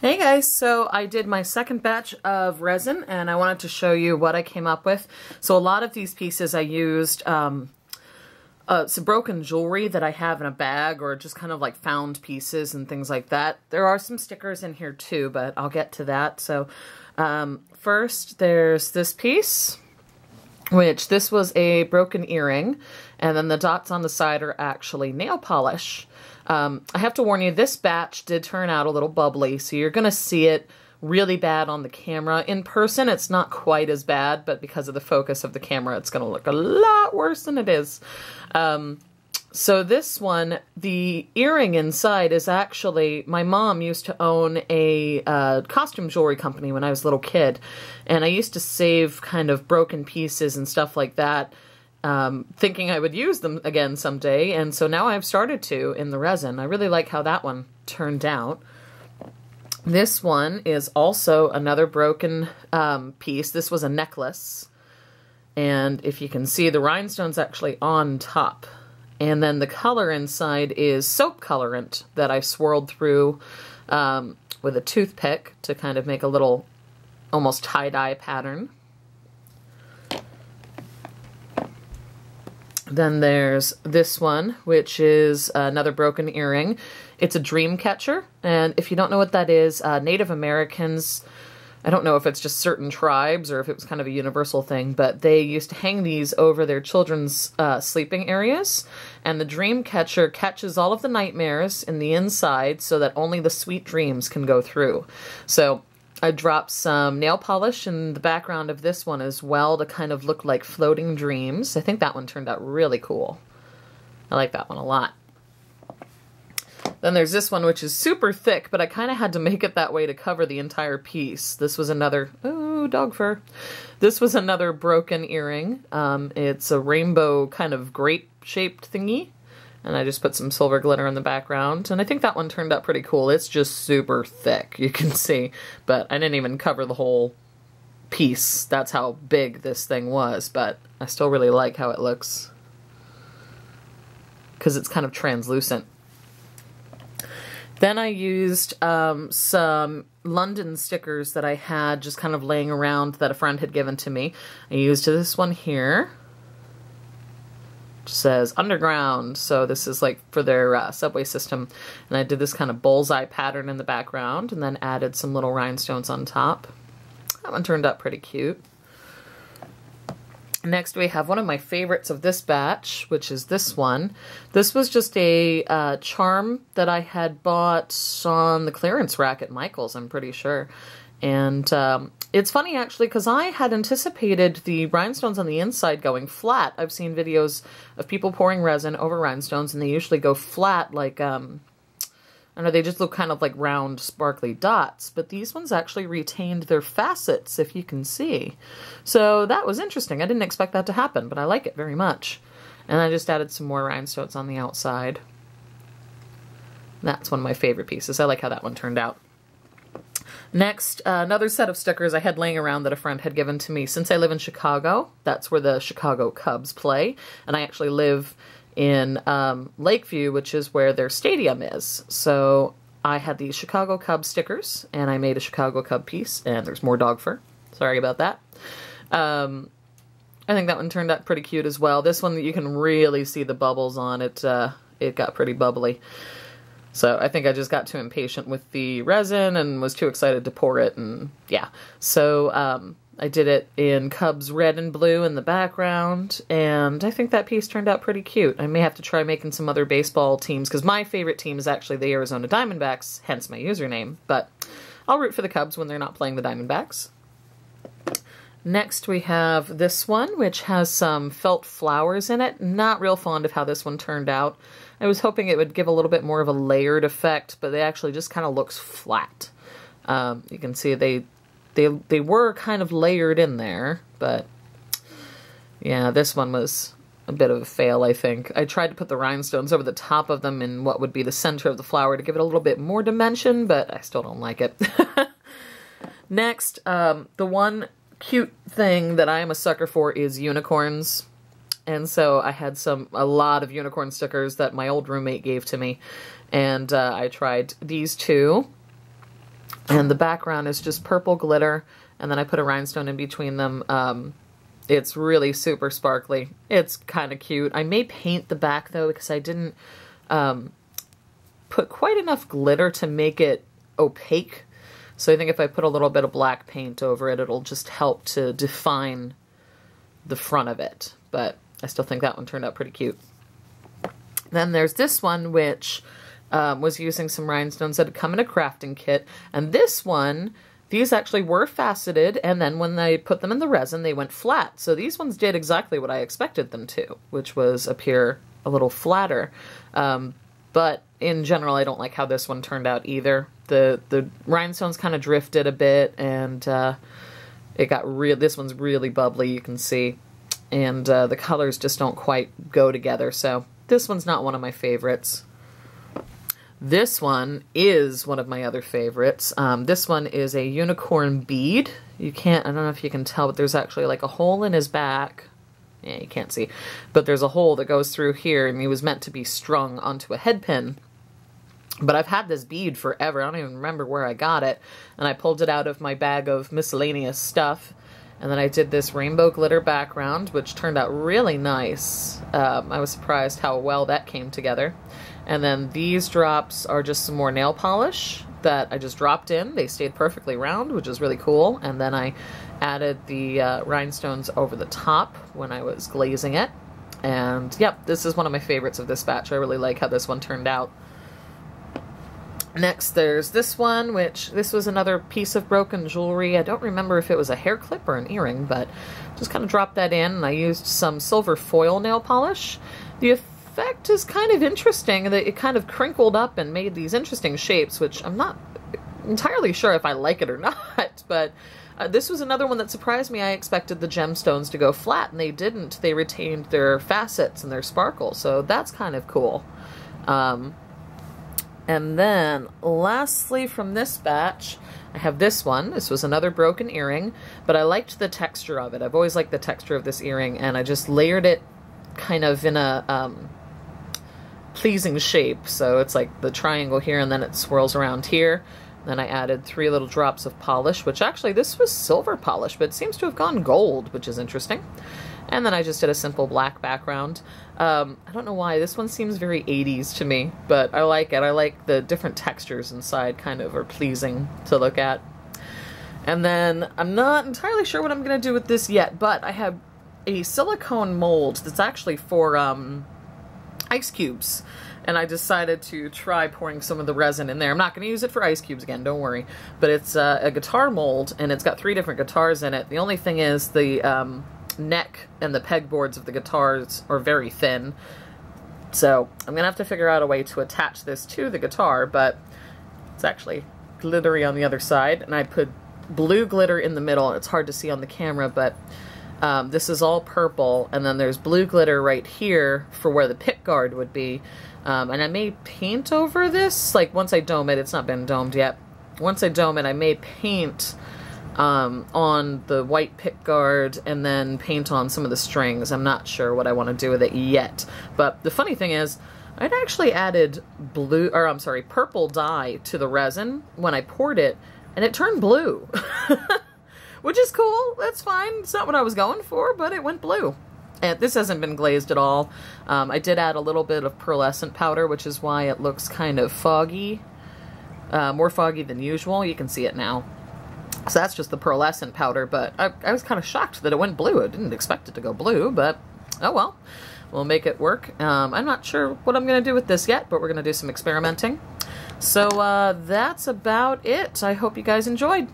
Hey guys, so I did my second batch of resin and I wanted to show you what I came up with. So a lot of these pieces I used some broken jewelry that I have in a bag or just kind of like found pieces and things like that. There are some stickers in here too, but I'll get to that. So first there's this piece, which this was a broken earring, and then the dots on the side are actually nail polish. I have to warn you, this batch did turn out a little bubbly, so you're going to see it really bad on the camera. In person, it's not quite as bad, but because of the focus of the camera, it's going to look a lot worse than it is. So this one, the earring inside is actually, my mom used to own a costume jewelry company when I was a little kid, and I used to save kind of broken pieces and stuff like that, thinking I would use them again someday, and so now I've started to in the resin. I really like how that one turned out. This one is also another broken piece. This was a necklace, and if you can see, the rhinestone's actually on top. And then the color inside is soap colorant that I swirled through with a toothpick to kind of make a little almost tie-dye pattern. Then there's this one, which is another broken earring. It's a dream catcher, and if you don't know what that is, Native Americans, I don't know if it's just certain tribes or if it was kind of a universal thing, but they used to hang these over their children's sleeping areas, and the dream catcher catches all of the nightmares in the inside so that only the sweet dreams can go through. So I dropped some nail polish in the background of this one as well to kind of look like floating dreams. I think that one turned out really cool. I like that one a lot. Then there's this one, which is super thick, but I kind of had to make it that way to cover the entire piece. This was another, oh, dog fur. This was another broken earring. It's a rainbow kind of grape-shaped thingy. And I just put some silver glitter in the background. And I think that one turned out pretty cool. It's just super thick, you can see. But I didn't even cover the whole piece. That's how big this thing was. But I still really like how it looks, because it's kind of translucent. Then I used some London stickers that I had just kind of laying around that a friend had given to me. I used this one here. Says underground, so this is like for their subway system, and I did this kind of bullseye pattern in the background and then added some little rhinestones on top. That one turned out pretty cute. Next we have one of my favorites of this batch, which is this one. This was just a charm that I had bought on the clearance rack at Michael's, I'm pretty sure. And it's funny, actually, because I had anticipated the rhinestones on the inside going flat. I've seen videos of people pouring resin over rhinestones, and they usually go flat, like, I don't know, they just look kind of like round, sparkly dots. But these ones actually retained their facets, if you can see. So that was interesting. I didn't expect that to happen, but I like it very much. And I just added some more rhinestones on the outside. That's one of my favorite pieces. I like how that one turned out. Next, another set of stickers I had laying around that a friend had given to me. Since I live in Chicago, that's where the Chicago Cubs play, and I actually live in Lakeview, which is where their stadium is. So I had these Chicago Cubs stickers, and I made a Chicago Cub piece, and there's more dog fur. Sorry about that. I think that one turned out pretty cute as well. This one, you can really see the bubbles on it. It got pretty bubbly. So I think I just got too impatient with the resin and was too excited to pour it, and yeah. So I did it in Cubs red and blue in the background, and I think that piece turned out pretty cute. I may have to try making some other baseball teams, because my favorite team is actually the Arizona Diamondbacks, hence my username, but I'll root for the Cubs when they're not playing the Diamondbacks. Next we have this one, which has some felt flowers in it. Not real fond of how this one turned out. I was hoping it would give a little bit more of a layered effect, but they actually just kind of looks flat. You can see they were kind of layered in there, but yeah, this one was a bit of a fail, I think. I tried to put the rhinestones over the top of them in what would be the center of the flower to give it a little bit more dimension, but I still don't like it. Next, the one cute thing that I am a sucker for is unicorns. And so I had a lot of unicorn stickers that my old roommate gave to me. And I tried these two. And the background is just purple glitter, and then I put a rhinestone in between them. It's really super sparkly. It's kind of cute. I may paint the back, though, because I didn't put quite enough glitter to make it opaque. So I think if I put a little bit of black paint over it, it'll just help to define the front of it. But I still think that one turned out pretty cute. Then there's this one, which was using some rhinestones that had come in a crafting kit. And this one, these actually were faceted, and then when I put them in the resin, they went flat. So these ones did exactly what I expected them to, which was appear a little flatter. But in general, I don't like how this one turned out either. The rhinestones kind of drifted a bit, and it got this one's really bubbly, you can see. And the colors just don't quite go together, so this one's not one of my favorites. This one is one of my other favorites. This one is a unicorn bead. I don't know if you can tell, but there's actually like a hole in his back. Yeah, you can't see. But there's a hole that goes through here, and he was meant to be strung onto a head pin. But I've had this bead forever. I don't even remember where I got it. And I pulled it out of my bag of miscellaneous stuff. And then I did this rainbow glitter background, which turned out really nice. I was surprised how well that came together. And then these drops are just some more nail polish that I just dropped in. They stayed perfectly round, which is really cool. And then I added the rhinestones over the top when I was glazing it. And yep, this is one of my favorites of this batch. I really like how this one turned out. Next, there's this one, which this was another piece of broken jewelry. I don't remember if it was a hair clip or an earring, but just kind of dropped that in, and I used some silver foil nail polish. The effect is kind of interesting. It kind of crinkled up and made these interesting shapes, which I'm not entirely sure if I like it or not, but this was another one that surprised me. I expected the gemstones to go flat, and they didn't. They retained their facets and their sparkle, so that's kind of cool. And then, lastly from this batch, I have this one. This was another broken earring, but I liked the texture of it. I've always liked the texture of this earring, and I just layered it kind of in a pleasing shape. So it's like the triangle here, and then it swirls around here. Then I added 3 little drops of polish, which actually this was silver polish, but it seems to have gone gold, which is interesting. And then I just did a simple black background. I don't know why, this one seems very 80s to me, but I like it. I like the different textures inside, kind of are pleasing to look at. And then I'm not entirely sure what I'm going to do with this yet, but I have a silicone mold that's actually for ice cubes. And I decided to try pouring some of the resin in there. I'm not going to use it for ice cubes again, don't worry. But it's a guitar mold, and it's got 3 different guitars in it. The only thing is the neck and the pegboards of the guitars are very thin. So I'm going to have to figure out a way to attach this to the guitar, but it's actually glittery on the other side. And I put blue glitter in the middle. It's hard to see on the camera, but this is all purple, and then there's blue glitter right here for where the pick guard would be. And I may paint over this, like once I dome it. It's not been domed yet. Once I dome it, I may paint on the white pick guard and then paint on some of the strings. I'm not sure what I want to do with it yet. But the funny thing is, I'd actually added purple dye to the resin when I poured it, and it turned blue. Which is cool. That's fine. It's not what I was going for, but it went blue. And this hasn't been glazed at all. I did add a little bit of pearlescent powder, which is why it looks kind of foggy. More foggy than usual. You can see it now. So that's just the pearlescent powder, but I was kind of shocked that it went blue. I didn't expect it to go blue, but oh well. We'll make it work. I'm not sure what I'm going to do with this yet, but we're going to do some experimenting. So that's about it. I hope you guys enjoyed.